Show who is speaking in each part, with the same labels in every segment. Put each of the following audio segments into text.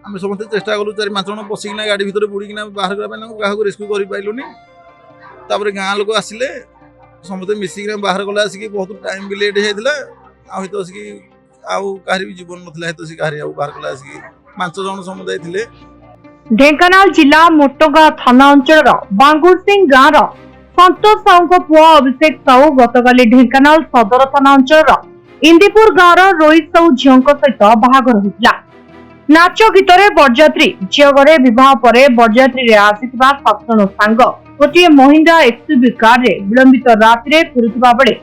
Speaker 1: आम समस्त चेष्टा कलु 4-5 जन पशिकिना गाड़ी भितर बुड़ीकिना बाहर क्या रेस्क्यू कर पाइलुनि गाँ लोक आसिले समस्त मिसिक बाहर गला आसिक बहुत टाइम भी लेट होता आत आसिक आउ कहार भी जीवन नाला हेतु कहार बाहर गला आसिक 5 जन समुदाय थे।
Speaker 2: ढेंकानाल जिला मोटगाँ थाना अंचल बांगुरसिंह गाँव संतोष साहू पुआ अभिषेक साहू गतकाली ढेंकानाल सदर थाना अंचल इंदीपुर गाँव रोहित साहू झील सहित बाहाघर होता। नाच गीतरे बरजात्री झील घरे बह पर बरजात्री आसिथिबा 7 जन सांग गोटे महिंद्रा एक्सयूवी कार रे विलंबित राति फेरुथिबा बेले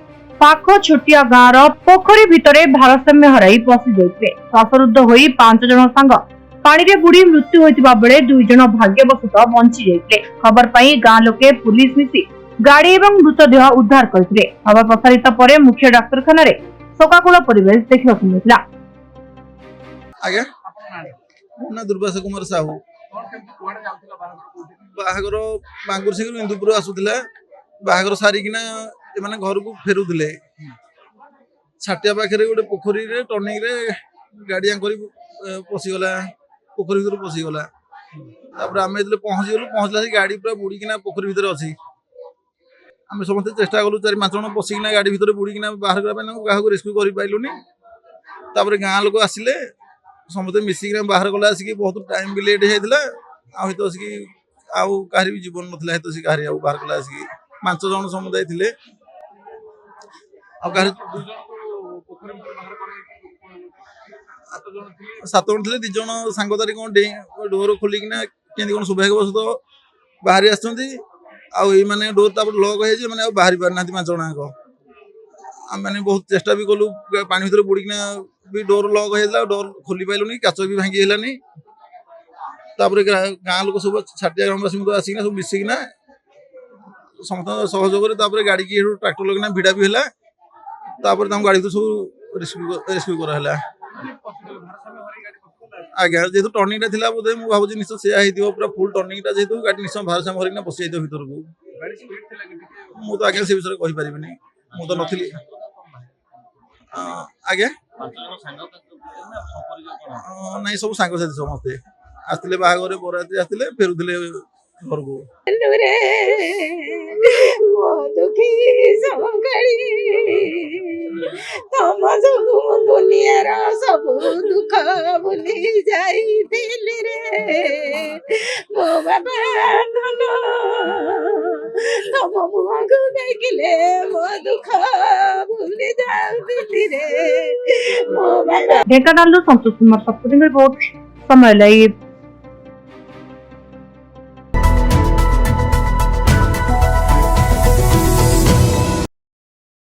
Speaker 2: पाख छोटिया गाँव पोखरी भितरे भारसाम्य हराई पशि जाइथिले। श्वासरुद्ध होई 5 जन सांग पानी रे बुड़ी मृत्यु होइतिबा बेले 2 जन भाग्यवशत बंची जाइथिले। खबर पाई गाँ लोके पुलिस मिसी गाड़ी एवं मृतदेह उद्धार करथिले। खबर प्रसारित पर मुख्य डाक्तरखाना रे शोकाकुल परिवेश देखिବାକୁ मिलिला।
Speaker 1: आगे ना दुर्वासा कुमार साहू बाहागर बांगुरसिंह इंदुपुर आसुला बाहागर सारिकिना एमाने घर को फेरुले छाटिया पाखे गोटे पोखरी रे टर्निंग रे गाड़ी पशिगला पोखरी भर पशिगला आम पहुँची गलु पहुँचला गाड़ी पूरा बुड़ीकिना पोखरी भितर अच्छी आम समस्त चेष्टा कलु 4-5 जन पशिकिना गाड़ी भितर बुड़ीकिना बाहर क्या रेस्क्यू कर पाइलुनि गाँ लोक आसिले समस्त मिसिक बाहर गला आसिक बहुत टाइम भी लेट होता आत आसिक आउ कहार भी जीवन नाला हेतु कहार बाहर गला आसिक 5 जन समुदाय थे। 7 जन थे 2 जन सांगदारी कौन डोर खोलिकिना कौन सौभाग्यवशत बाहरी आने डोर लक हो बाहरी पार ना 5 जन आम मैंने बहुत चेष्टा भी कलु पानी भर बुड़ीकिना भी डोर लक होता डोर खोली पाइलुनि काच भी भांगी हेलानी गाँ लोक सब छाटिया ग्रामवासी आसिक सब मिसिकिना समस्त सहयोग गाड़ी की ट्राक्टर लगना भिड़ा भी है गाड़ी तो सब रेस्क्यू कराला आज्ञा जेहतु टर्निंग था बोधे मुझे भावी निश्चय से पूरा फुल टर्निंग जेहतु गाड़ी निश्चय भारसाम्य हरिना पशि जाइए भर को मुझे आज्ञा से विषय कही पारि मुझे नी आज्ञा नहीं सब सांग साथी समस्ते आसते बाहागर बराती आसते फेरुले घर को
Speaker 3: दुनियार सब दुख भूली जाइथिली रे मो बाबा धन तम मुह को देखिले मो दुख भूली जाइथिली रे मो बाबा।
Speaker 2: ढेंकानाल संतोष कुमार सप्तरी रिपोर्ट समय लाइव।